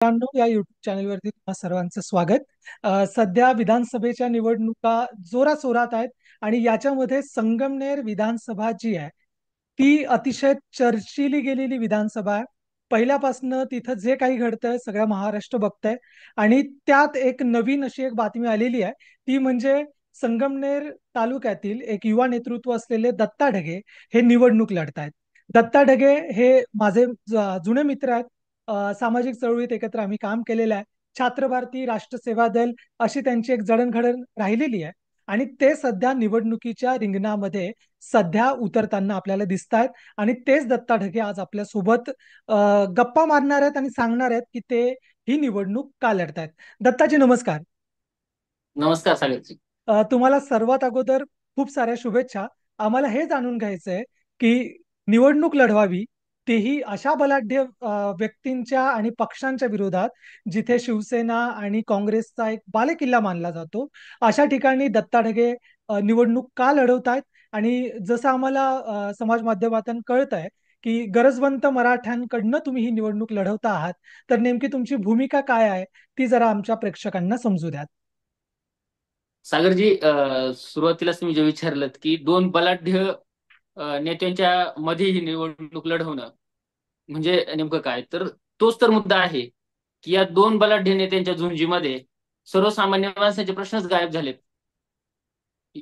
मित्रांनो, या युट्यूब चॅनलवरती तुम्हा सर्वांचं स्वागत. सध्या विधानसभेच्या निवडणुका जोराशोरात आहेत आणि याच्यामध्ये संगमनेर विधानसभा जी आहे ती अतिशय चर्चिली गेलेली विधानसभा आहे. पहिल्यापासनं तिथं जे काही घडतंय सगळं महाराष्ट्र बघतंय आणि त्यात एक नवीन अशी एक बातमी आलेली आहे. ती म्हणजे संगमनेर तालुक्यातील एक युवा नेतृत्व असलेले दत्ता ढगे हे निवडणूक लढतायत. दत्ता ढगे हे माझे जुने मित्र आहेत. सामाजिक चळवळीत एकत्र आम्ही काम केलेलं आहे. छात्र भारती, राष्ट्र सेवा दल अशी त्यांची एक जडणघडण राहिलेली आहे आणि ते सध्या निवडणुकीच्या रिंगणामध्ये सध्या उतरताना आपल्याला दिसत आहेत. आणि तेच दत्ता ढगे आज आपल्या सोबत गप्पा मारणार आहेत आणि सांगणार आहेत की ते ही निवडणूक का लढतायत. दत्ताजी नमस्कार. नमस्कार सागरजी. तुम्हाला सर्वात अगोदर खूप साऱ्या शुभेच्छा. आम्हाला हे जाणून घ्यायचंय की निवडणूक लढवावी तेही अशा बलाढ्य व्यक्तींच्या आणि पक्षांच्या विरोधात जिथे शिवसेना आणि काँग्रेसचा एक बालेकिल्ला मानला जातो, अशा ठिकाणी दत्ता ढगे निवडणूक का लढवतायत. आणि जसं आम्हाला समाज माध्यमातून कळत आहे की गरजवंत मराठ्यांकडनं तुम्ही ही निवडणूक लढवता आहात, तर नेमकी तुमची भूमिका काय आहे ती जरा आमच्या प्रेक्षकांना समजू द्या. सागरजी, सुरुवातीलाच तुम्ही जे विचारलं की दोन बलाढ्य नेत्यांच्या मध्ये ही निवडणूक लढवणं म्हणजे नेमकं काय, तर तोच तर मुद्दा आहे की या दोन बलाढ्य नेत्यांच्या झुंजीमध्ये सर्वसामान्य माणसाचे प्रश्नच गायब झालेत.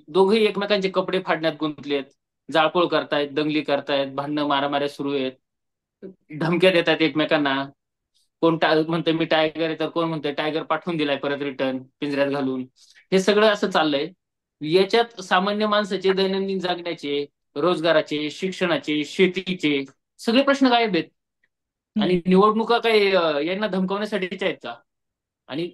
दोघेही एकमेकांचे कपडे फाडण्यात गुंतलेत, जाळपोळ करतायत, दंगली करतायत, भांडणं मारामाऱ्या सुरू आहेत, धमक्या देतात एकमेकांना. कोण म्हणतंय मी टायगर आहे, तर कोण म्हणतंय टायगर पाठवून दिलाय परत रिटर्न पिंजऱ्यात घालून. हे सगळं असं चाललंय. याच्यात सामान्य माणसाचे दैनंदिन जगण्याचे, रोजगाराचे, शिक्षणाचे, शेतीचे सगळे प्रश्न गायब आहेत. हम्म. आणि निवडणुका काही यांना धमकावण्यासाठीच्या आहेत का? आणि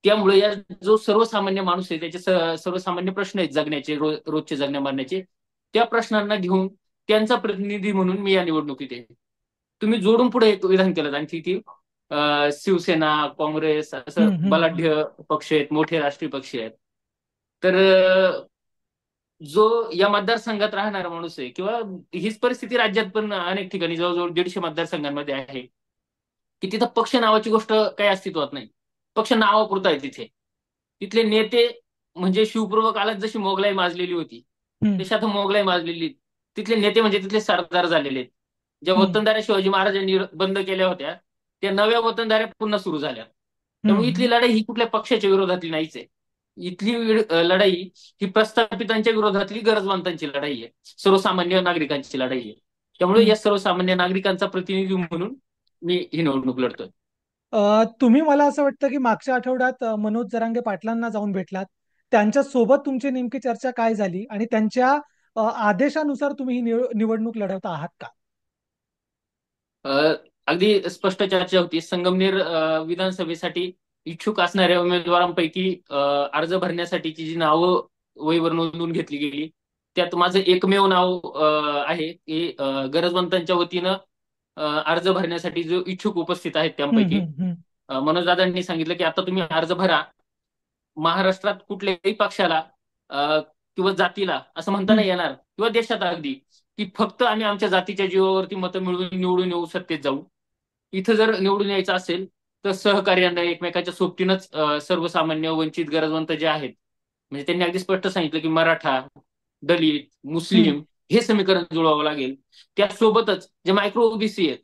त्यामुळे या जो सर्वसामान्य माणूस आहे त्याचे सर्वसामान्य प्रश्न आहेत जगण्याचे, रोजचे जगण्या मारण्याचे, त्या प्रश्नांना घेऊन त्यांचा प्रतिनिधी म्हणून मी या निवडणुकीत आहे. तुम्ही जोडून पुढे एक विधान केलं आणखी की शिवसेना, काँग्रेस असं हम्म. हम्म. बलाढ्य पक्ष आहेत, मोठे राष्ट्रीय पक्ष आहेत. तर जो या मतदारसंघात राहणारा माणूस आहे, किंवा हीच परिस्थिती राज्यात पण अनेक ठिकाणी जवळजवळ 150 मतदारसंघांमध्ये आहे, की तिथं पक्ष नावाची गोष्ट काही अस्तित्वात नाही. पक्ष नावापुरता आहे तिथे. तिथले नेते म्हणजे शिवपूर्व काळात जशी मोगलाई माजलेली होती हम्म. तशी आता मोगलाई माजलेली. तिथले नेते म्हणजे तिथले सरदार झालेले आहेत. ज्या हम्म. वतनदाऱ्या शिवाजी महाराजांनी बंद केल्या होत्या त्या नव्या वतनदाऱ्या पुन्हा सुरू झाल्या. त्यामुळे हम्म. इथली लढाई ही कुठल्या पक्षाच्या विरोधातली नाहीच आहे. इथली लढाई ही प्रस्थापितांच्या विरोधातली गरजवंतांची लढाई आहे, सर्वसामान्य नागरिकांची लढाई आहे. त्यामुळे हम्म. या सर्वसामान्य नागरिकांचा प्रतिनिधी म्हणून मी ही निवडणूक लढतोय. तुम्ही मला असं वाटतं की मागच्या आठवड्यात मनोज जरांगे पाटलांना जाऊन भेटलात. त्यांच्या सोबत तुमची नेमकी चर्चा काय झाली आणि त्यांच्या आदेशानुसार तुम्ही ही निवडणूक लढवता आहात का? अ, अगदी स्पष्ट चर्चा होती. संगमनेर विधानसभेसाठी इच्छुक असणाऱ्या उमेदवारांपैकी अर्ज भरण्यासाठीची जी नावं वहीवर नोंदवून घेतली गेली, त्यात माझं एकमेव नाव आहे की गरजवंतांच्या वतीनं अर्ज भरण्यासाठी जो इच्छुक उपस्थित आहेत हम्म. त्यांपैकी हम्म. हम्म. मनोजदादांनी सांगितलं की आता तुम्ही अर्ज भरा. महाराष्ट्रात कुठल्याही पक्षाला किंवा जातीला असं म्हणता हम्म. नाही येणार, किंवा देशात अगदी, की फक्त आम्ही आमच्या जातीच्या जीवावरती मतं मिळवून निवडून येऊ, सत्तेत जाऊ. इथं जर निवडून यायचं असेल तर सहकार्यानं एकमेकाच्या सोबतीनंच सर्वसामान्य वंचित गरजवंत जे आहेत, म्हणजे त्यांनी अगदी स्पष्ट सांगितलं की मराठा, दलित, हम्म. मुस्लिम हे समीकरण जुळवावं लागेल. त्यासोबतच जे मायक्रो ओबीसी आहेत,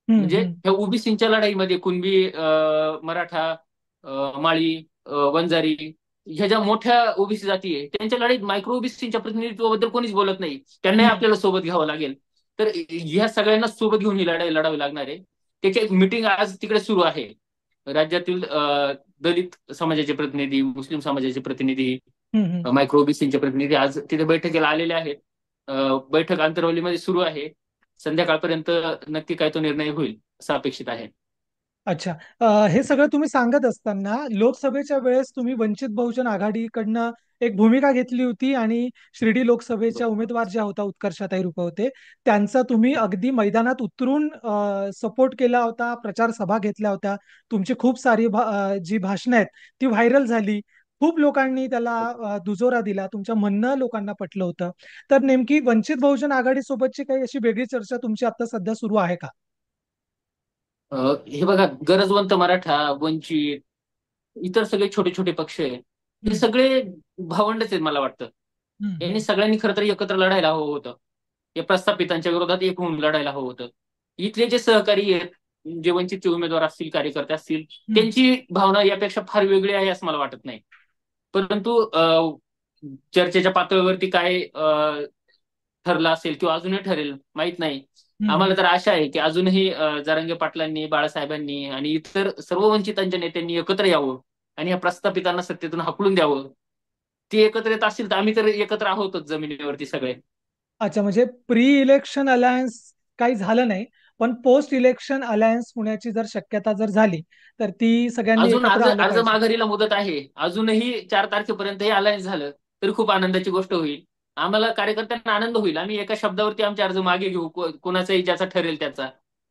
हम्म. म्हणजे हम्म. ह्या ओबीसीच्या लढाईमध्ये कुणबी, मराठा, माळी, वंजारी, ह्या ज्या मोठ्या ओबीसी जाती आहे त्यांच्या लढाईत मायक्रो ओबीसीच्या प्रतिनिधित्वाबद्दल कोणीच बोलत नाही. त्यांनाही हम्म. आपल्याला सोबत घ्यावं लागेल. तर ह्या सगळ्यांना सोबत घेऊन ही लढाई लढावी लागणार आहे. त्याची एक मिटिंग आज तिकडे सुरू आहे. राज्यातील दलित समाजाचे प्रतिनिधी, मुस्लिम समाजाचे प्रतिनिधी, हम्म. हम्म. मायक्रो ओबीसीचे प्रतिनिधी आज तिथे बैठकीला आलेले आहेत. बैठक आंतरवलीमध्ये सुरू आहे. संध्याकाळपर्यंत नक्की काय तो निर्णय होईल असं अपेक्षित आहे. अच्छा. हे सगळं तुम्ही सांगत असताना लोकसभेच्या वेळेस तुम्ही वंचित बहुजन आघाडीकडनं एक भूमिका घेतली होती आणि शिर्डी लोकसभेच्या उमेदवार ज्या होता उत्कर्षाताई रुपवते त्यांचा तुम्ही अगदी मैदानात उतरून सपोर्ट केला होता, प्रचार सभा घेतल्या होत्या. तुमची खूप सारी जी भाषणं आहेत ती व्हायरल झाली. खूप लोकांनी त्याला दुजोरा दिला. तुमचं म्हणणं लोकांना पटलं होतं. तर नेमकी वंचित बहुजन आघाडी सोबतची काही अशी वेगळी चर्चा तुमची आता सध्या सुरू आहे का? हे बघा, गरजवंत मराठा, वंचित, इतर सगळे छोटे छोटे पक्ष आहे, हे हम्म, सगळे भावंडच आहेत मला वाटतं. हम्म, यांनी सगळ्यांनी खरं तर एकत्र लढायला हवं होतं. या प्रस्थापितांच्या विरोधात एक होऊन लढायला हवं होतं. इथले जे सहकारी आहेत, जे वंचितचे उमेदवार असतील, कार्यकर्ते असतील, हम्म. त्यांची भावना यापेक्षा फार वेगळी आहे असं मला वाटत नाही. परंतु चर्चेच्या पातळीवरती काय ठरलं असेल किंवा अजूनही ठरेल माहित नाही. हम्म. आम्हाला तर आशा आहे की अजूनही जरांगे पाटलांनी, बाळासाहेबांनी आणि इतर सर्व वंचितांच्या नेत्यांनी एकत्र यावं आणि या प्रस्थापितांना सत्तेतून हाकलून द्यावं. ते एकत्र येत असतील तर आम्ही तर एकत्र आहोतच जमिनीवरती सगळे. अच्छा, म्हणजे प्री इलेक्शन अलायन्स काही झालं नाही, पण पोस्ट इलेक्शन अलायन्स होण्याची जर शक्यता जर झाली तर ती सगळ्यांनी अजून एकत्र अर्ज आलं अर्ज पाहिजे. माघारीला मुदत आहे. अजूनही 4 तारखेपर्यंत हे अलायन्स झालं तर खूप आनंदाची गोष्ट होईल. आम्हाला कार्यकर्त्यांना आनंद होईल. आम्ही एका शब्दावरती आमचे अर्ज मागे घेऊ, कोणाचाही ज्याचा ठरेल त्याचा.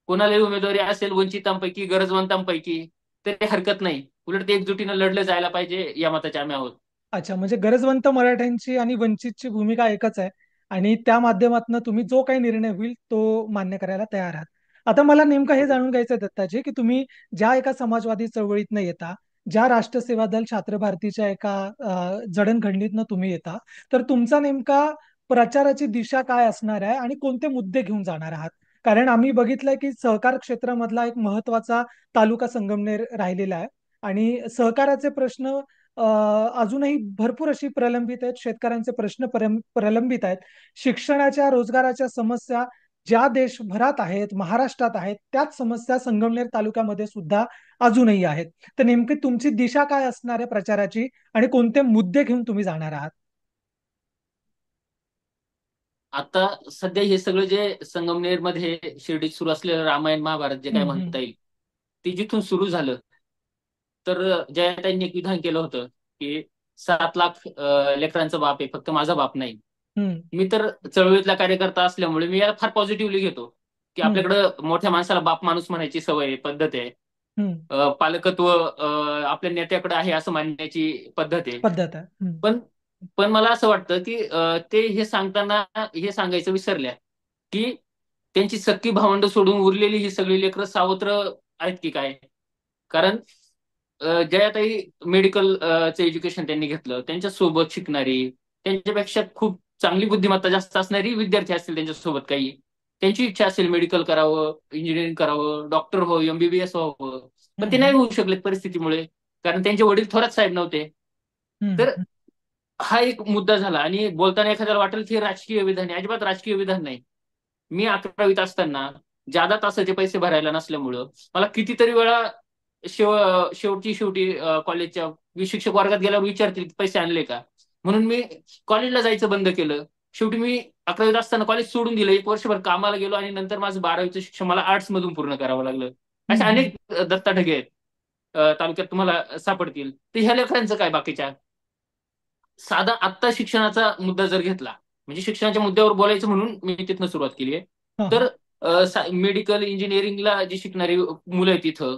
कोणालाही उमेदवारी असेल वंचितांपैकी, गरजवंतांपैकी, तरी हरकत नाही. उलट ते एकजुटीनं लढलं जायला पाहिजे, या मताचे आम्ही आहोत. अच्छा, म्हणजे गरजवंत मराठ्यांची आणि वंचितची भूमिका एकच आहे, आणि त्या माध्यमातून तुम्ही जो काही निर्णय होईल तो मान्य करायला तयार आहात. आता मला नेमकं हे जाणून घ्यायचं आहे दत्ताजी, की तुम्ही ज्या एका समाजवादी चळवळीतनं येता, ज्या राष्ट्र दल छात्र भारतीच्या एका जडणघडणीतनं तुम्ही येता, तर तुमचा नेमका प्रचाराची दिशा काय असणार आहे आणि कोणते मुद्दे घेऊन जाणार आहात? कारण आम्ही बघितलंय की सहकार क्षेत्रामधला एक महत्वाचा तालुका संगमनेर राहिलेला आहे, आणि सहकाराचे प्रश्न अ, अजूनही भरपूर अशी प्रलंबित आहेत. शेतकऱ्यांचे प्रश्न प्रलंबित आहेत. शिक्षणाच्या, रोजगाराच्या समस्या ज्या देशभरात आहेत, महाराष्ट्रात आहेत, त्याच समस्या संगमनेर तालुक्यामध्ये सुद्धा अजूनही आहेत. तर नेमकी तुमची दिशा काय असणार आहे प्रचाराची, आणि कोणते मुद्दे घेऊन तुम्ही जाणार आहात? आता सध्या हे सगळं जे संगमनेरमध्ये शिर्डीत सुरू असलेलं रामायण महाभारत जे काय हम्म, हम्म, म्हणता येईल, ते जिथून सुरू झालं, तर जयाताईंनी एक विधान केलं होतं की 7 लाख लेकरांचा बाप आहे, फक्त माझा बाप नाही. हम्म, मी तर चळवळीतला कार्यकर्ता असल्यामुळे मी याला फार पॉझिटिव्हली घेतो, की हम्म, आपल्याकडं मोठ्या माणसाला बाप माणूस म्हणायची सवय आहे, पद्धत आहे. हम्म. पालकत्व आपल्या नेत्याकडे आहे असं मानण्याची पद्धत आहे. पद्धत आहे. हम्म, पण पण मला असं वाटतं की ते हे सांगताना हे सांगायचं विसरल्या की त्यांची सख्खी भावंड सोडून उरलेली ही सगळी लेकरं सावत्र आहेत की काय. कारण जयाताई मेडिकल चं एज्युकेशन त्यांनी घेतलं, त्यांच्या सोबत शिकणारी, त्यांच्यापेक्षा खूप चांगली बुद्धिमत्ता जास्त असणारी विद्यार्थी असतील त्यांच्यासोबत काही, त्यांची इच्छा असेल मेडिकल करावं, इंजिनिअरिंग करावं, डॉक्टर व्हावं, एमबीबीएस व्हावं, पण ते नाही हम्म, होऊ शकले परिस्थितीमुळे, कारण त्यांचे वडील थोरात साहेब नव्हते. हम्म, तर हा एक मुद्दा झाला. आणि बोलताना एखाद्याला वाटेल की हे राजकीय विधान आहे, अजिबात राजकीय विधान नाही. मी 11वीत असताना जादा तासाचे पैसे भरायला नसल्यामुळं मला कितीतरी वेळा शेवटी कॉलेजच्या शिक्षक वर्गात गेल्यावर विचारतील की पैसे आणले का, म्हणून मी कॉलेजला जायचं बंद केलं. शेवटी मी 11वीत असताना कॉलेज सोडून दिलं, एक वर्षभर कामाला गेलो आणि नंतर माझं 12वीचं शिक्षण मला आर्ट्स मधून पूर्ण करावं लागलं. हम्म, अशा हम्म. अनेक दत्ताढगे आहेत तालुक्यात तुम्हाला सापडतील. तर ह्या लेकरांचं काय बाकीच्या. साधा आत्ता शिक्षणाचा मुद्दा जर घेतला, म्हणजे शिक्षणाच्या मुद्द्यावर बोलायचं म्हणून मी तिथनं सुरुवात केली आहे. हा, तर हा. मेडिकल इंजिनिअरिंगला जी शिकणारी मुलं आहेत तिथं,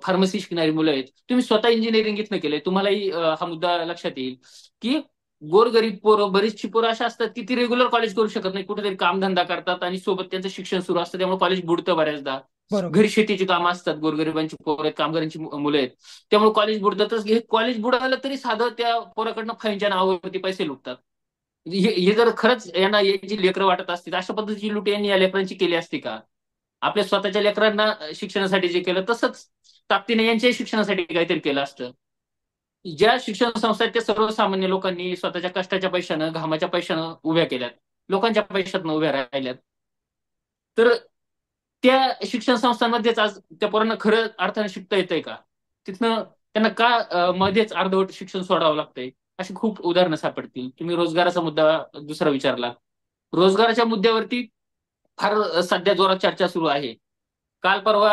फार्मसी शिकणारी मुलं आहेत, तुम्ही स्वतः इंजिनिअरिंग इथनं केलंय, तुम्हालाही हा मुद्दा लक्षात येईल की गोरगरीब पोरं, बरीचशी पोरं अशा असतात की ती रेग्युलर कॉलेज करू शकत नाही, कुठेतरी कामधंदा करतात आणि सोबत त्यांचं शिक्षण सुरू असतं, त्यामुळे कॉलेज बुडतं बऱ्याचदा. बरोबर. घरी शेतीची कामं असतात, गोरगरिबांची पोरं आहेत, कामगारांची मुलं आहेत, त्यामुळे कॉलेज बुडतातच. हे कॉलेज बुडालं तरी साधं त्या पोराकडनं फाईनच्या नावावरती पैसे लुटतात. हे जर खरंच यांना याची लेकरं वाटत असतील, अशा पद्धतीची लूट यांनी या लेकरांची केली असती का? आपल्या स्वतःच्या लेकरांना शिक्षणासाठी जे केलं तसंच ताकदीने यांच्याही शिक्षणासाठी काहीतरी केलं असतं. ज्या शिक्षण संस्था आहेत त्या सर्वसामान्य लोकांनी स्वतःच्या कष्टाच्या पैशानं, घामाच्या पैशानं उभ्या केल्यात, लोकांच्या पैशातनं उभ्या राहिल्यात. तर त्या शिक्षण संस्थांमध्येच आज त्या पोरांना खरं अर्थाने शिकता येतंय का? तिथनं त्यांना का मध्येच अर्धवट शिक्षण सोडावं लागतंय? अशी खूप उदाहरणं सापडतील. तुम्ही रोजगाराचा मुद्दा दुसरा विचारला. रोजगाराच्या मुद्द्यावरती फार सध्या जोरात चर्चा सुरू आहे. काल परवा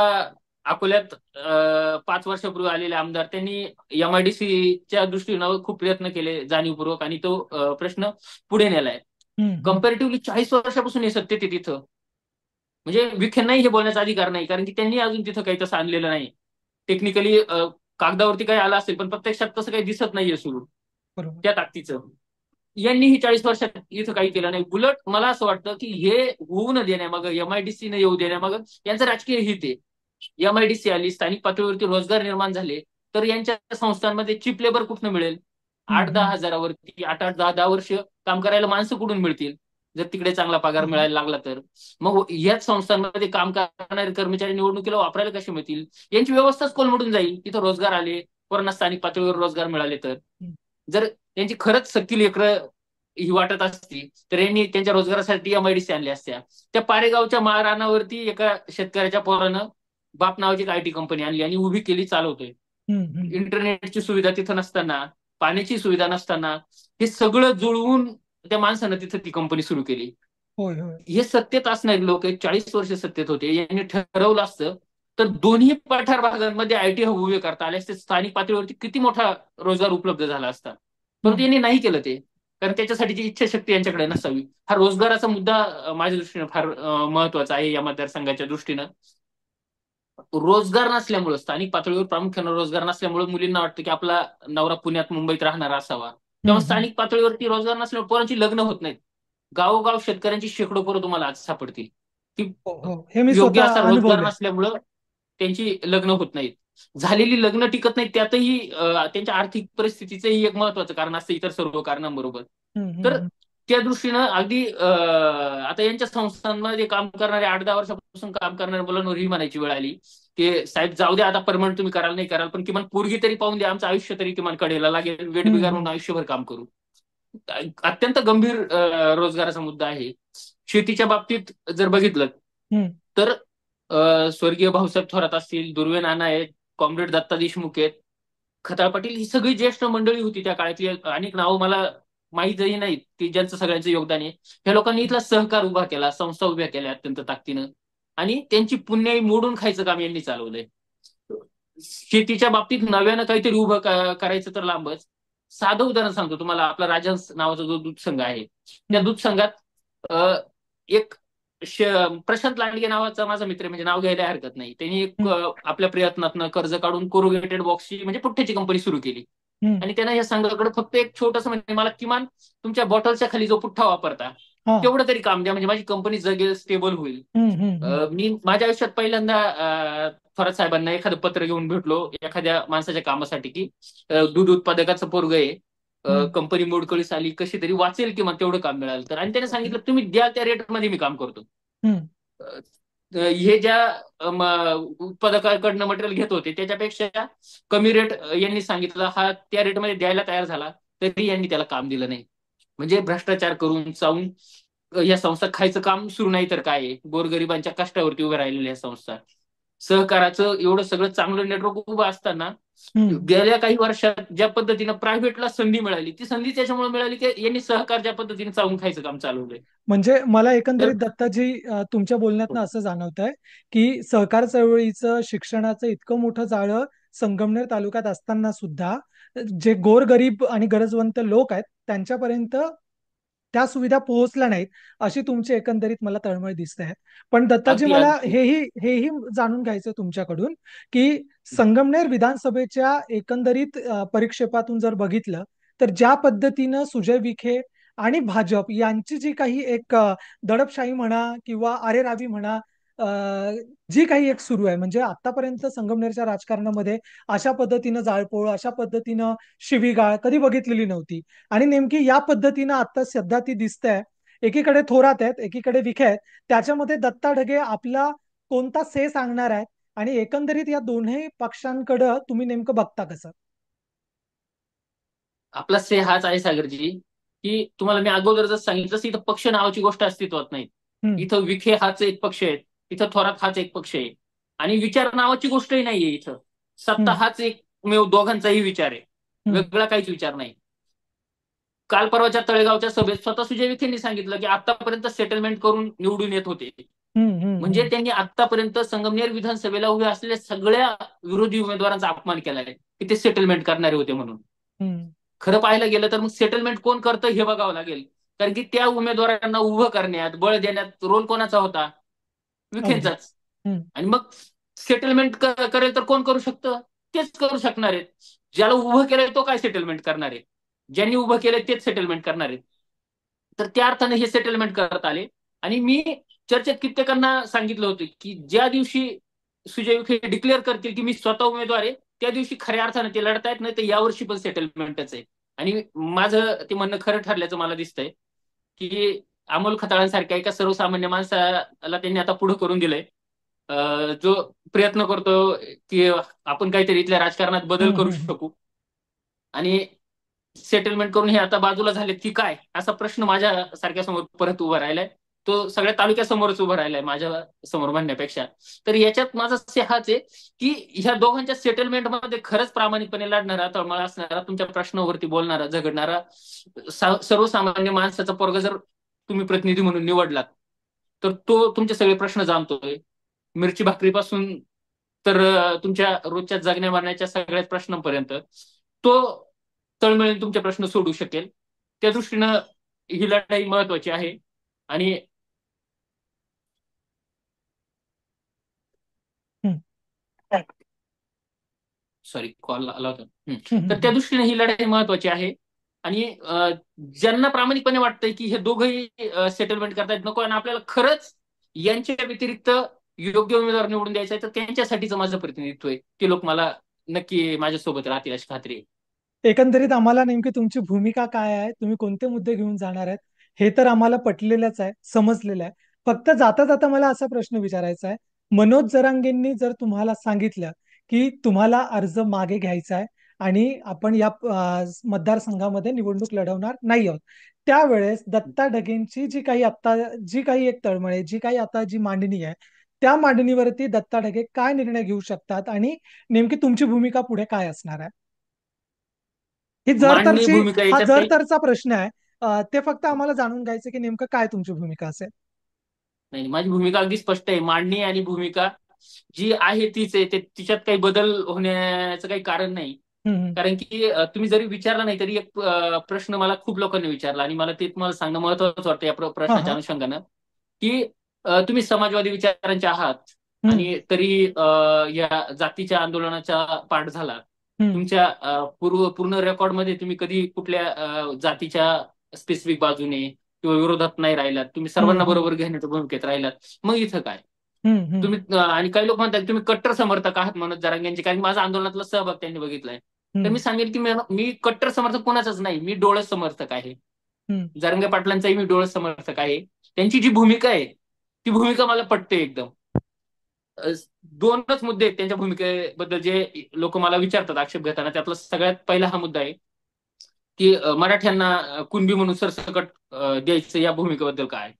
अकोल्यात 5 वर्षापूर्वी आलेले आमदार त्यांनी एमआयडीसीच्या दृष्टीनं खूप प्रयत्न केले जाणीवपूर्वक, आणि तो प्रश्न पुढे नेलाय. हम्म, हम्म. कम्पॅरेटिव्हली 40 वर्षापासून हे सत्तेत आहे तिथं. म्हणजे विखेंनाही हे बोलण्याचा अधिकार नाही, कारण की त्यांनी अजून तिथं काही तसं आणलेलं नाही. टेक्निकली कागदावरती काही आलं असेल, पण प्रत्यक्षात तसं काही दिसत नाहीये सुरू बरोबर. त्या ताकदीचं. यांनीही 40 वर्षात इथं काही केलं नाही. उलट मला असं वाटतं की हे होऊ न देण्यामागं, एमआयडीसी न येऊ देण्यामागं यांचं राजकीय हित आहे. MIDC आली, स्थानिक पातळीवरती रोजगार निर्माण झाले, तर यांच्या संस्थांमध्ये चिप लेबर कुठनं मिळेल? हम्म, 8-10 हजारावरती 8-8, 10-10 वर्ष काम करायला माणसं कुठून मिळतील? जर तिकडे चांगला पगार हम्म. मिळायला लागला तर मग याच संस्थांमध्ये काम करणारे कर्मचारी निवडणुकीला वापरायला कसे मिळतील? यांची व्यवस्थाच कोलमडून जाईल. तिथं रोजगार आले, पोरांना स्थानिक पातळीवर रोजगार मिळाले तर. जर त्यांची खरंच सक्की लेकरं ही वाटत असती तर यांनी त्यांच्या रोजगारासाठी MIDC आणल्या असत्या. त्या पारेगावच्या माळरानावरती एका शेतकऱ्याच्या पोरानं बाप नावाची एक IT कंपनी आणली आणि उभी केली, चालवतोय. हम्म, हम्म. इंटरनेटची सुविधा तिथं नसताना, पाण्याची सुविधा नसताना, हे सगळं जुळवून त्या माणसानं तिथं ती कंपनी सुरू केली. होय, होय. हे सत्तेत असणारे लोक 40 वर्ष सत्तेत होते, यांनी ठरवलं असतं तर दोन्ही पठार भागांमध्ये IT हब उभे करता आले असते, स्थानिक पातळीवरती किती मोठा रोजगार उपलब्ध झाला असता. परंतु हम्म. यांनी नाही केलं ते, कारण त्याच्यासाठीची इच्छाशक्ती यांच्याकडे नसावी. हा रोजगाराचा मुद्दा माझ्या दृष्टीने फार महत्वाचा आहे या मतदारसंघाच्या दृष्टीनं. रोजगार नसल्यामुळं, स्थानिक पातळीवर प्रामुख्याने रोजगार नसल्यामुळे मुलींना वाटतं की आपला नवरा पुण्यात मुंबईत राहणारा असावा. हम्म, तेव्हा स्थानिक पातळीवरती रोजगार नसल्यामुळे पोरांची लग्न होत नाहीत. गावोगाव शेतकऱ्यांची शेकडो पोरं तुम्हाला आज सापडतील की हो, हो. हे मी योग्य स्वतः असा रोजगार अनुभवलंय. नसल्यामुळं त्यांची लग्न होत नाहीत. झालेली लग्न टिकत नाहीत, त्यातही त्यांच्या आर्थिक परिस्थितीचंही एक महत्वाचं कारण असतं इतर सर्व कारणांबरोबर. हम्म, तर हम्म, त्या दृष्टीनं अगदी आता यांच्या संस्थांमध्ये काम करणारे 8-10 वर्षापासून काम करणाऱ्या मुलांवर ही म्हणायची वेळ आली की साहेब जाऊ द्या, आता परमनंट तुम्ही कराल नाही कराल, पण किमान पोरगी तरी पाहून द्या, आमचं आयुष्य तरी किमान कडेला लागेल, वेट हम्म, बिगार म्हणून हम्म, आयुष्यभर काम करू. अत्यंत गंभीर रोजगाराचा मुद्दा आहे. शेतीच्या बाबतीत जर बघितलं हम्म, तर स्वर्गीय भाऊसाहेब थोरात असतील, दुर्वे नाना आहेत, कॉम्रेड दत्ता देशमुख आहेत, खताळ पाटील, ही सगळी ज्येष्ठ मंडळी होती त्या काळातली. अनेक नावं मला माहीतही नाहीत की ज्यांचं सगळ्यांचं योगदान आहे. ह्या लोकांनी इथला सहकार उभा केला, संस्था उभ्या केल्या अत्यंत ताकदीनं, आणि त्यांची पुण्याई मोडून खायचं काम यांनी चालवलंय. शेतीच्या बाबतीत नव्यानं काहीतरी उभं करायचं तर लांबच. साधं उदाहरण सांगतो तुम्हाला. आपला राजहंस नावाचा जो दूध संघ आहे, त्या हम्म, दूध संघात अ, एक प्रशांत लांडगे नावाचा माझा मित्र आहे, म्हणजे नाव घ्यायला हरकत नाही. त्यांनी एक हम्म, आपल्या प्रयत्नातनं कर्ज काढून कोरुगेटेड बॉक्सची म्हणजे पुठ्ठ्याची कंपनी सुरू केली. हम्म. आणि त्यांना या संघाकडे फक्त एक छोटस, म्हणजे मला किमान तुमच्या बॉटलच्या खाली जो पुठ्ठा वापरता हा. तेवढं तरी काम द्या, म्हणजे माझी कंपनी जगेल, स्टेबल होईल. हम्म, हम्म, हम्म, मी माझ्या आयुष्यात पहिल्यांदा थोरात साहेबांना एखादं पत्र घेऊन भेटलो एखाद्या माणसाच्या कामासाठी की दूध उत्पादकाचं पोरग आहे, हम्म. कंपनी मोडकळीस आली, कशी तरी वाचेल किंवा तेवढं काम मिळालं तर. आणि त्याने ओके. सांगितलं तुम्ही द्या त्या रेटमध्ये मी काम करतो. हम्म, अ, हे ज्या उत्पादकाकडनं मटेरियल घेत होते त्याच्यापेक्षा कमी रेट यांनी सांगितलं, हा त्या रेटमध्ये द्यायला तयार झाला, तरी यांनी त्याला काम दिलं नाही. म्हणजे भ्रष्टाचार करून चावून या संस्था खायचं काम सुरू नाही तर काय आहे. गोरगरिबांच्या कष्टावरती उभे राहिलेल्या या संस्था. सहकाराचं एवढं सगळं चांगलं नेटवर्क उभं असताना हम्म. गेल्या काही वर्षात ज्या पद्धतीनं प्रायव्हेटला संधी मिळाली, ती संधी त्याच्यामुळे मिळाली की यांनी सहकार ज्या पद्धतीने चावून खायचं काम चालवलंय. म्हणजे मला एकंदरीत तर दत्ताजी तुमच्या बोलण्यातनं असं जाणवत आहे की सहकार चळवळीचं शिक्षणाचं इतकं मोठं जाळं संगमनेर तालुक्यात असताना सुद्धा जे गोरगरीब आणि गरजवंत लोक आहेत त्यांच्यापर्यंत त्या सुविधा पोहोचल्या नाहीत, अशी तुमची एकंदरीत मला तळमळ दिसते आहे. पण दत्ताजी, अगदी मला अगदी हेही जाणून घ्यायचं तुमच्याकडून की संगमनेर विधानसभेच्या एकंदरीत परिक्षेपातून जर बघितलं तर ज्या पद्धतीनं सुजय विखे आणि भाजप यांची जी काही एक दडपशाही म्हणा किंवा अरेरावी म्हणा, अ, जी काही एक सुरू आहे, म्हणजे आतापर्यंत संगमनेरच्या राजकारणामध्ये अशा पद्धतीनं जाळपोळ, अशा पद्धतीनं शिवीगाळ कधी बघितलेली नव्हती. आणि नेमकी या पद्धतीनं आता सध्या ती दिसते. एकीकडे थोरात आहेत, एकीकडे विखे आहेत. त्याच्यामध्ये दत्ता ढगे आपला कोणता से सांगणार आहेत, आणि एकंदरीत या दोन्ही पक्षांकडे तुम्ही नेमकं बघता कसं? आपला से हाच आहे सागरजी, की तुम्हाला मी अगोदर जर सांगितलं तसं इथं पक्ष नावाची गोष्ट अस्तित्वात नाही. हम्म, इथं विखे हाच एक पक्ष आहे, इथं थोरात हाच एक पक्ष आहे, आणि विचार नावाची गोष्टही नाहीये इथं. सत्ता हम्म, हाच एकमेव दोघांचाही विचार आहे, हम्म, वेगळा काहीच विचार नाही. काल परवाच्या तळेगावच्या सभेत स्वतः सुजय विखेंनी सांगितलं की आतापर्यंत सेटलमेंट करून निवडून येत होते. हम्म, हम्म, म्हणजे त्यांनी आतापर्यंत संगमनेर विधानसभेला उभे असलेल्या सगळ्या विरोधी उमेदवारांचा अपमान केला आहे की ते सेटलमेंट करणारे होते म्हणून. हम्म. खरं पाहायला गेलं तर मग सेटलमेंट कोण करतं हे बघावं लागेल. कारण की त्या उमेदवारांना उभं करण्यात, बळ देण्यात रोल कोणाचा होता? अगदी. विखेंचाच. हम्म, आणि मग सेटलमेंट करेल तर कोण करू शकतं? तेच करू शकणार आहेत. ज्याला उभं केलंय तो काय सेटलमेंट करणार आहे? ज्यांनी उभं केलंय तेच सेटलमेंट करणार आहेत. तर त्या अर्थाने हे सेटलमेंट करत आले. आणि मी चर्चेत कित्येकांना सांगितलं होतं की ज्या दिवशी सुजय विखे डिक्लेअर करतील की मी स्वतः उमेदवार आहे, त्या दिवशी खऱ्या अर्थाने ते लढतायत, नाही तर यावर्षी पण सेटलमेंटच आहे. आणि माझं ते म्हणणं खरं ठरल्याचं मला दिसतंय की अमोल खताळांसारख्या एका सर्वसामान्य माणसाला त्यांनी आता पुढे करून दिलंय, जो प्रयत्न करतो की आपण काहीतरी इथल्या राजकारणात बदल हम्म, करू हम्म, शकू. आणि सेटलमेंट करून हे आता बाजूला झालेत की काय, असा प्रश्न माझ्या सारख्या समोर परत उभा राहिलाय. तो सगळ्या तालुक्यासमोरच उभा राहिलाय माझ्या समोर म्हणण्यापेक्षा. तर याच्यात माझा हाच आहे की ह्या दोघांच्या सेटलमेंटमध्ये खरंच प्रामाणिकपणे लढणारा, तळमळ असणारा, तुमच्या प्रश्नावरती बोलणारा, झगडणारा, सर्वसामान्य माणसाचा पोरगा जर तुम्ही प्रतिनिधी म्हणून निवडलात, तर तो तुमचे सगळे प्रश्न जाणतोय. मिरची भाकरीपासून तर तुमच्या रोजच्या जगण्या मारण्याच्या सगळ्याच प्रश्नांपर्यंत तो तळमळीने तुमचे प्रश्न सोडू शकेल. त्या दृष्टीनं ही लढाई महत्वाची आहे. आणि हम्म, सॉरी, कॉल आला होता. हम्म, तर त्या दृष्टीने ही लढाई महत्वाची आहे. आणि ज्यांना प्रामाणिकपणे वाटतंय की हे दोघंही सेटलमेंट करतायत नको आणि आपल्याला खरंच यांच्या व्यतिरिक्त योग्य उमेदवार निवडून द्यायचा आहे, तर त्यांच्यासाठीच माझं प्रतिनिधित्व आहे. ते लोक मला नक्की माझ्यासोबत राहतील अशी खात्री आहे. एकंदरीत आम्हाला नेमकी तुमची भूमिका काय आहे, तुम्ही कोणते मुद्दे घेऊन जाणार आहेत, हे तर आम्हाला पटलेलंच आहे, समजलेलं आहे. फक्त जाता जाता मला असा प्रश्न विचारायचा आहे. मनोज जरांगेंनी जर तुम्हाला सांगितलं की तुम्हाला अर्ज मागे घ्यायचा आहे आणि आपण या मतदारसंघामध्ये निवडणूक लढवणार नाही आहोत, त्यावेळेस दत्ता ढगेंची जी काही एक तळमळ आहे, जी काही आता जी मांडणी आहे, त्या मांडणीवरती दत्ता ढगे काय निर्णय घेऊ शकतात आणि नेमकी तुमची भूमिका पुढे काय असणार आहे? ही मांडणी भूमिका हा याच्यात जर काही तरचा प्रश्न आहे. ते फक्त आम्हाला जाणून घ्यायचं की नेमकं काय तुमची भूमिका असेल. नाही. माझी भूमिका अगदी स्पष्ट आहे. मांडणी आणि भूमिका जी आहे तीच आहे. तिच्यात काही बदल होण्याचं काही कारण नाही. हम्म, कारण की तुम्ही जरी विचारला नाही तरी एक प्रश्न मला खूप लोकांनी विचारला आणि मला ते तुम्हाला सांगणं महत्वाचं वाटतं या हा, प्रश्नाच्या हा. अनुषंगानं, की तुम्ही समाजवादी विचारांचे आहात हम्म, आणि तरी या जातीच्या आंदोलनाचा पाठ झाला. हम्म, तुमच्या पूर्ण रेकॉर्डमध्ये तुम्ही कधी कुठल्या जातीच्या स्पेसिफिक बाजूने किंवा विरोधात नाही राहिलात. तुम्ही हम्म, सर्वांना हम्म, बरोबर घेण्याच्या भूमिकेत राहिलात. मग इथं काय? हम्म, हम्म, तुम्ही आणि काही लोक म्हणतात तुम्ही कट्टर समर्थक आहात मनोज जरांगेंचे, कारण माझा आंदोलनातला सहभाग त्यांनी बघितलाय. तर मी हम्म, सांगेन की मी कट्टर समर्थक कोणाचाच नाही. मी डोळस समर्थक आहे. हम्म. जरांगे पाटलांचाही मी डोळस समर्थक आहे. त्यांची जी भूमिका आहे ती भूमिका मला पटते एकदम. अ, दोनच मुद्दे आहेत त्यांच्या भूमिकेबद्दल जे लोक मला विचारतात आक्षेप घेताना. त्यातला सगळ्यात पहिला हा मुद्दा आहे की मराठ्यांना कुणबी म्हणून सरसकट द्यायचं, या भूमिकेबद्दल काय.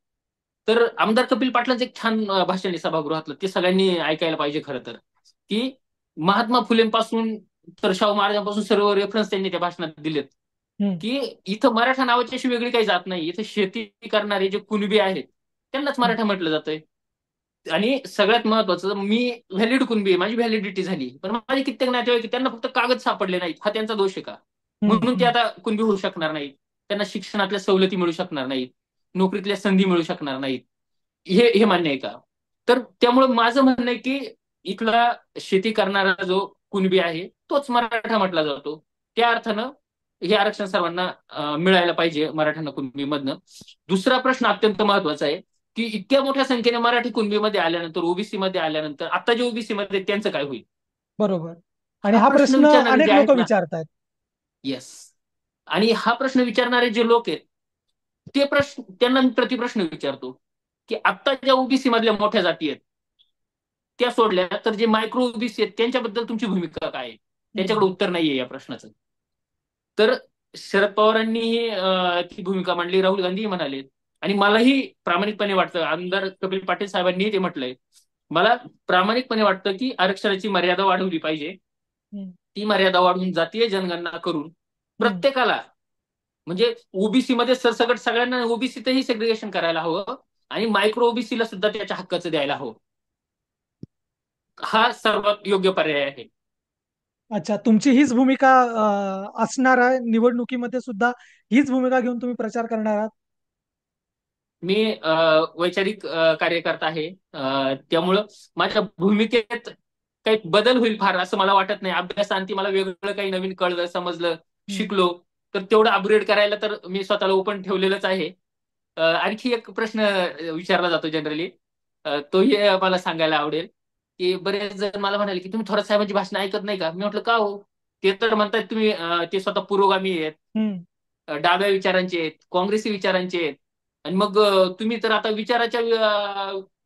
तर आमदार कपिल पाटलांचं एक छान भाषण आहे सभागृहातलं, ते सगळ्यांनी ऐकायला पाहिजे खरं तर. की महात्मा फुलेंपासून तर शाहू महाराजांपासून सर्व रेफरन्स त्यांनी त्या भाषणात दिलेत. हम्म, की इथं मराठा नावाची अशी वेगळी काही जात नाही. इथं शेती करणारे जे कुणबी आहेत त्यांनाच हम्म, मराठा म्हटलं जातंय. आणि सगळ्यात महत्वाचं, मी व्हॅलिड कुणबी आहे, माझी व्हॅलिडिटी झाली, पण माझे कित्येक नातेवाईक त्यांना फक्त कागद सापडले नाहीत. हा त्यांचा दोष आहे का? हम्म, म्हणून ते हम्म. आता कुणबी होऊ शकणार नाहीत. त्यांना शिक्षणातल्या सवलती मिळू शकणार नाहीत, नोकरीतल्या संधी मिळू शकणार नाहीत. हे हे मान्य आहे का? तर त्यामुळे माझं म्हणणं आहे की इथला शेती करणारा जो कुणबी आहे तोच मराठा म्हटला जातो. त्या अर्थानं हे आरक्षण सर्वांना मिळायला पाहिजे मराठ्यांना कुणबीमधनं. दुसरा प्रश्न अत्यंत महत्वाचा आहे की इतक्या मोठ्या संख्येने मराठी कुणबीमध्ये आल्यानंतर, ओबीसी मध्ये आल्यानंतर, आता जे ओबीसी मध्ये आहेत, त्यांचं काय होईल? बरोबर. आणि हा हा प्रश्न प्रश्न विचारणारे जे अनेक लोक आहेत ना. विचारतायत. येस. आणि हा प्रश्न विचारणारे जे लोक आहेत, ते प्रश्न त्यांना मी प्रतिप्रश्न विचारतो की आता ज्या ओबीसी मधल्या मोठ्या जाती आहेत त्या सोडल्या, तर जे मायक्रो ओबीसी आहेत त्यांच्याबद्दल तुमची भूमिका काय आहे? त्यांच्याकडे हम्म, उत्तर नाहीये या प्रश्नाचं. तर शरद पवारांनी ती भूमिका मांडली, राहुल गांधी म्हणाले. आणि मलाही प्रामाणिकपणे वाटतं, आमदार कपिल पाटील साहेबांनी ते म्हटलंय, मला प्रामाणिकपणे वाटतं की आरक्षणाची मर्यादा वाढवली पाहिजे. हम्म, ती मर्यादा वाढवून जातीय जनगणना करून हम्म. प्रत्येकाला, म्हणजे ओबीसी मध्ये सरसकट सगळ्यांना ओबीसीतही सेग्रिगेशन करायला हवं आणि मायक्रो ओबीसीला सुद्धा त्याच्या हक्काचं द्यायला हवं. हा सर्वात योग्य पर्याय आहे. अच्छा, तुमची हीच भूमिका असणार आहे निवडणुकीमध्ये सुद्धा? हीच भूमिका घेऊन तुम्ही प्रचार करणार आहात? मी वैचारिक कार्यकर्ता आहे. त्यामुळं माझ्या भूमिकेत काही बदल होईल फार असं मला वाटत नाही. अभ्यासांती मला वेगळं काही नवीन कळलं, समजलं, हम्म. शिकलो, तर तेवढं अपग्रेड करायला तर मी स्वतःला ओपन ठेवलेलंच आहे. आणखी एक प्रश्न विचारला जातो जनरली, तोही मला सांगायला आवडेल की बरेच जण मला म्हणाले की तुम्ही थोरात साहेबांची भाषण ऐकत नाही का? मी म्हटलं का हो? ते तर म्हणतात तुम्ही ते स्वतः पुरोगामी आहेत, हम्म. डाव्या विचारांचे आहेत, काँग्रेसी विचारांचे आहेत. आणि मग तुम्ही तर आता विचाराच्या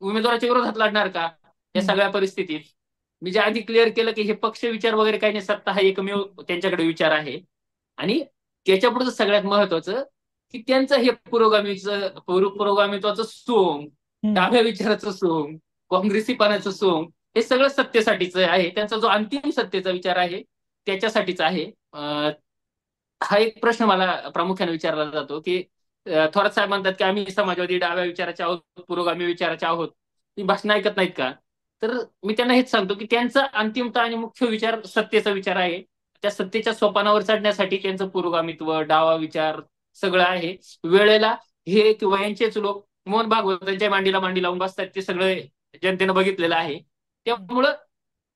उमेदवाराच्या विरोधात लढणार का या हम्म. सगळ्या परिस्थितीत? मी जे आधी क्लिअर केलं की हे पक्ष विचार वगैरे काही नाही, सत्ता हा एकमेव त्यांच्याकडे विचार आहे. आणि त्याच्यापुढे सगळ्यात महत्वाचं की त्यांचं हे पुरोगामित्वाचं सोंग, हम्म. डाव्या विचाराचं सोंग, काँग्रेसीपणाचं सोंग, हे सगळं सत्तेसाठीच आहे. त्यांचा जो अंतिम सत्तेचा विचार आहे त्याच्यासाठीच आहे. हा एक प्रश्न मला प्रामुख्याने विचारला जातो की थोरात साहेब म्हणतात की आम्ही समाजवादी डाव्या विचाराचे आहोत, पुरोगामी विचाराचे आहोत, ती भाषण ऐकत नाहीत का? तर मी त्यांना हेच सांगतो की त्यांचा अंतिमता आणि मुख्य विचार सत्तेचा विचार आहे. त्या सत्तेच्या सोपानावर चढण्यासाठी त्यांचं पुरोगामित्व, डावा विचार सगळं आहे. वेळेला हे किंवा यांचेच लोक मोहन भागवतांच्या मांडीला मांडी लावून बसतात, ते सगळे जनतेनं बघितलेलं आहे. त्यामुळं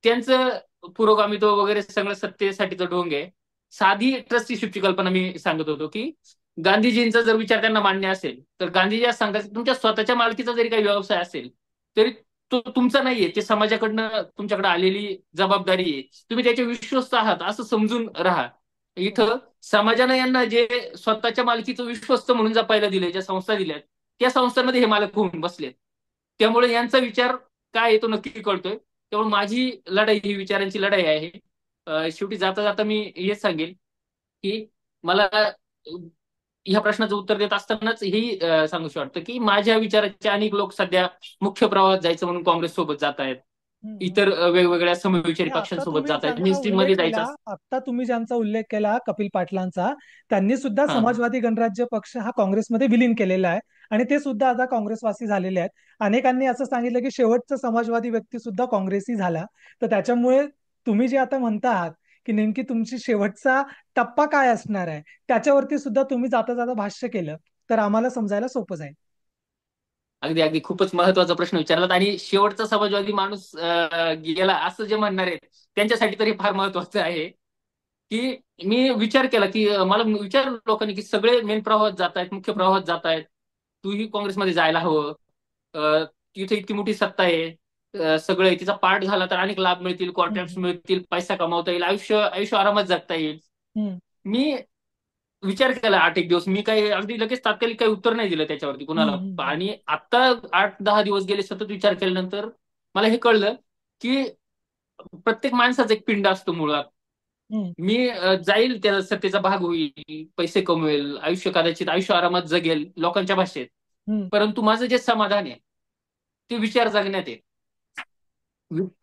त्यांचं पुरोगामित्व वगैरे सगळं सत्तेसाठीचं ढोंग आहे. साधी ट्रस्टीशिपची कल्पना मी सांगत होतो की गांधीजींचा जर विचार त्यांना मान्य असेल तर गांधीजी असं सांगतात तुमच्या स्वतःच्या मालकीचा जरी काही व्यवसाय असेल तरी तो तुमचा नाहीये, ते समाजाकडनं तुमच्याकडे आलेली जबाबदारी आहे. तुम्ही त्याचे विश्वस्त आहात असं समजून राहा. इथं समाजानं यांना जे स्वतःच्या मालकीचं विश्वस्त म्हणून जपायला दिले, ज्या संस्था दिल्यात त्या संस्थांमध्ये हे मालक होऊन बसलेत. त्यामुळे यांचा विचार काय आहे तो नक्की कळतोय. त्यामुळे माझी लढाई ही विचारांची लढाई आहे. शेवटी जाता जाता मी हेच सांगेन की मला ह्या प्रश्नाचं उत्तर देत असतानाच ही सांगूशी वाटतं की माझ्या विचाराचे अनेक लोक सध्या मुख्य प्रवाहात जायचं म्हणून काँग्रेस सोबत जात आहेत. हम्म. इतर वेगवेगळ्या समविचारी नाही, पक्षांसोबत जात आहेत, आता तुम्ही ज्यांचा उल्लेख केला कपिल पाटलांचा, त्यांनी सुद्धा हा समाजवादी गणराज्य पक्ष हा काँग्रेसमध्ये विलीन केलेला आहे. आणि ते सुद्धा आता काँग्रेसवासी झालेले आहेत. अनेकांनी असं सांगितलं की शेवटचा समाजवादी व्यक्ती सुद्धा काँग्रेसी झाला. तर त्याच्यामुळे तुम्ही जे आता म्हणता आहात की नेमकी तुमची शेवटचा टप्पा काय असणार आहे, त्याच्यावरती सुद्धा तुम्ही जाता जाता भाष्य केलं तर आम्हाला समजायला सोपं जाईल. अगदी अगदी खूपच महत्वाचा प्रश्न विचारलात. आणि शेवटचा समाजवादी माणूस गेला असं जे म्हणणार आहेत त्यांच्यासाठी तरी फार महत्वाचं आहे की मी विचार केला की मला विचार लोकांनी की सगळे मेन प्रवाहात जात आहेत, मुख्य प्रवाहात जात आहेत, तूही काँग्रेसमध्ये जायला हवं. तिथे इतकी मोठी सत्ता आहे, सगळे तिचा पाठ झाला तर अनेक लाभ मिळतील, कॉन्ट्रॅक्ट हम्म. मिळतील, पैसा कमावता येईल, आयुष्य आयुष्य आरामात जगता येईल. हम्म. मी विचार केला 8 एक दिवस, मी काही अगदी लगेच तात्कालिक काही उत्तर नाही दिलं त्याच्यावरती हम्म. कुणाला. हम्म. आणि आता 8-10 दिवस गेले सतत विचार केल्यानंतर मला हे कळलं की प्रत्येक माणसाचा एक पिंड असतो मुळात. हम्म. मी जाईल त्या सत्तेचा भाग होईल, पैसे कमवेल, आयुष्य कदाचित आयुष्य आरामात जगेल लोकांच्या भाषेत, हम्म. परंतु माझं जे समाधान आहे ते विचार जगण्यात आहे.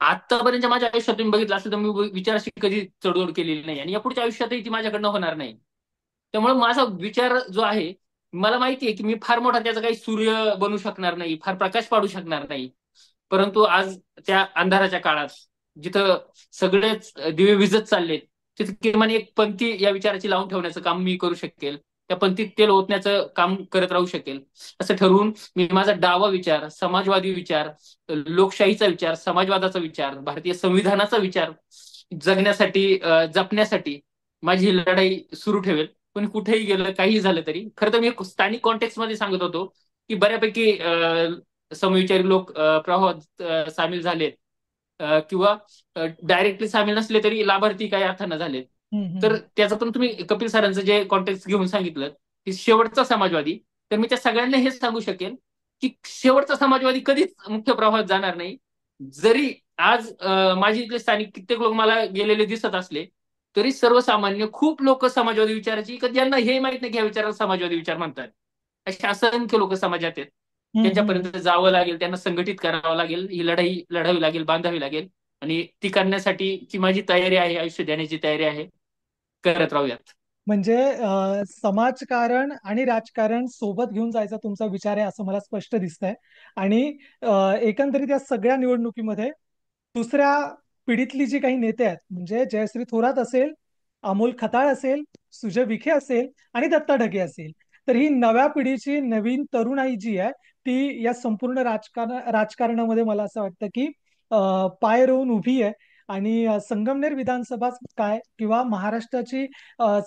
आतापर्यंत माझ्या आयुष्यात तुम्ही बघितलं असेल तर मी विचाराशी कधी चढवड केलेली नाही आणि या पुढच्या आयुष्यातही ती माझ्याकडनं होणार नाही. त्यामुळे माझा विचार जो आहे, मला माहिती आहे की मी फार मोठा त्याचा काही सूर्य बनू शकणार नाही, फार प्रकाश पाडू शकणार नाही, परंतु आज त्या अंधाराच्या काळात जिथं सगळेच दिवे विझत चाललेत तिथे किमान एक पंथी या विचाराची लावून ठेवण्याचं काम मी करू शकेल, त्या पंथीत तेल ओतण्याचं काम करत राहू शकेल. असं ठरवून मी माझा डावा विचार, समाजवादी विचार, लोकशाहीचा विचार, समाजवादाचा विचार, भारतीय संविधानाचा विचार जगण्यासाठी, जपण्यासाठी माझी ही लढाई सुरू ठेवेल. पण कुठेही गेलं, काहीही झालं तरी. खरं तर मी स्थानिक कॉन्टेक्स्ट मध्ये सांगत होतो की बऱ्यापैकी समविचारी लोक प्रवाहात सामील झालेत, किंवा डायरेक्टली सामील नसले तरी लाभार्थी काही अर्थानं झालेत. हम्म. तर हम्म. त्याचं पण तुम्ही कपिल सरांचं जे कॉन्टेक्स्ट घेऊन सांगितलं की शेवटचा समाजवादी, तर मी त्या सगळ्यांना हेच सांगू शकेन की शेवटचा समाजवादी कधीच मुख्य प्रवाहात जाणार नाही. जरी आज माझी इथले स्थानिक कित्येक लोक मला गेलेले दिसत असले तरी सर्वसामान्य खूप लोक समाजवादी विचाराची, की ज्यांना हे माहित नाही की ह्या विचाराला समाजवादी विचार म्हणतात, असे असंख्य लोक समाजात आहेत. हम्म. हम्म. त्यांच्यापर्यंत जावं लागेल, त्यांना संघटित करावं लागेल, ही लढाई लढावी लागेल, बांधावी लागेल. आणि ती करण्यासाठीची माझी तयारी आहे, आयुष्य देण्याची तयारी आहे. करत राहूयात. म्हणजे समाजकारण आणि राजकारण सोबत घेऊन जायचा तुमचा विचार आहे असं मला स्पष्ट दिसतंय. आणि एकंदरीत या सगळ्या निवडणुकीमध्ये दुसऱ्या पिढीतली जी काही नेते आहेत, म्हणजे जयश्री थोरात असेल, अमोल खताळ असेल, सुजय विखे असेल आणि दत्ता ढगे असेल, तर ही नव्या पिढीची नवीन तरुणाई जी आहे ती या संपूर्ण राजकारणामध्ये मला असं वाटतं की पाय रोवून उभी आहे. आणि संगमनेर विधानसभा काय किंवा महाराष्ट्राची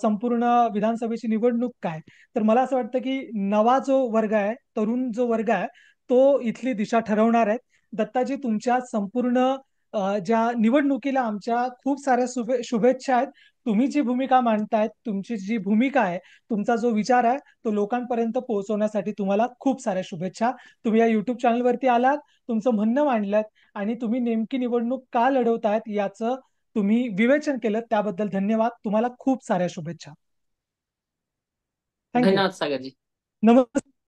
संपूर्ण विधानसभेची निवडणूक काय, तर मला असं वाटतं की नवा जो वर्ग आहे, तरुण जो वर्ग आहे, तो इथली दिशा ठरवणार आहे. दत्ताजी, तुमच्या संपूर्ण ज्या निवडणुकीला आमच्या खूप साऱ्या शुभेच्छा आहेत. तुम्ही जी भूमिका मांडतायत, तुमची जी भूमिका आहे, तुमचा जो विचार आहे, तो लोकांपर्यंत पोहोचवण्यासाठी तुम्हाला खूप साऱ्या शुभेच्छा. तुम्ही या युट्यूब चॅनलवरती आलात, तुमचं म्हणणं मांडलं आणि तुम्ही नेमकी निवडणूक का लढवतायत याचं तुम्ही विवेचन केलं, त्याबद्दल धन्यवाद. तुम्हाला खूप साऱ्या शुभेच्छा. थँक्यू. धन्यवाद सागरजी. नमस्कार.